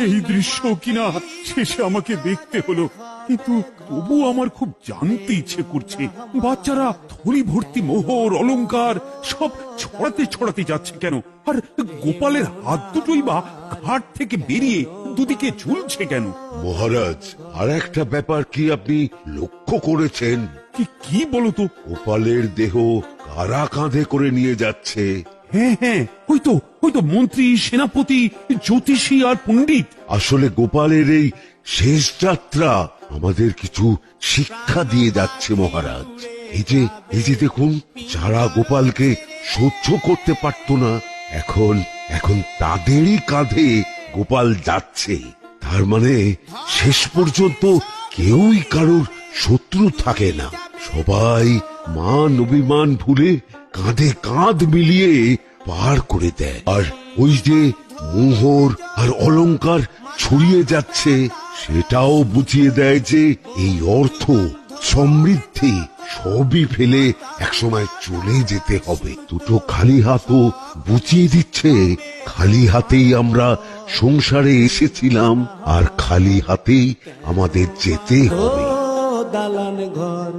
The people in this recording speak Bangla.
এই দৃশ্য কিনা শেষে আমাকে দেখতে হলো, কিন্তু তবু আমার খুব জানতে ইচ্ছে করছে বাচ্চারা থলি ভর্তি মোহর অলংকার সব ছড়াতে ছড়াতে যাচ্ছে কেন, আর গোপালের হাত দুটোই বা ঘাট থেকে বেরিয়ে দুদিকে ঝুলছে কেন? মহারাজ, আর একটা ব্যাপার কি আপনি লক্ষ্য করেছেন? কি বলতো? গোপালের দেহ কারা কাঁধে করে নিয়ে যাচ্ছে? হ্যাঁ হ্যাঁ, ওই তো মন্ত্রী, সেনাপতি, জ্যোতিষী আর পণ্ডিত। আসলে গোপালের এই শেষ যাত্রা আমাদের কিছু শিক্ষা দিয়ে যাচ্ছে মহারাজ। এই যে দেখুন, যারা গোপালকে সহ্য করতে পারত না, এখন তাদেরই কাঁধে গোপাল যাচ্ছে। তার মানে শেষ পর্যন্ত কেউই কারোর শত্রু থাকে না, সবাই মান অভিমান ভুলে কাঁধে কাঁধ মিলিয়ে পার করে দেয়। আর ওই যে মোহর আর অলংকার ছড়িয়ে যাচ্ছে, সেটাও বুঝিয়ে দেয় যে এই অর্থ, সমৃদ্ধি সবই ফেলে একসময় চলে যেতে হবে। দুটো খালি হাতও বুঝিয়ে দিচ্ছে খালি হাতেই আমরা সংসারে এসেছিলাম, আর খালি হাতেই আমাদের যেতে হবে। দালান ঘর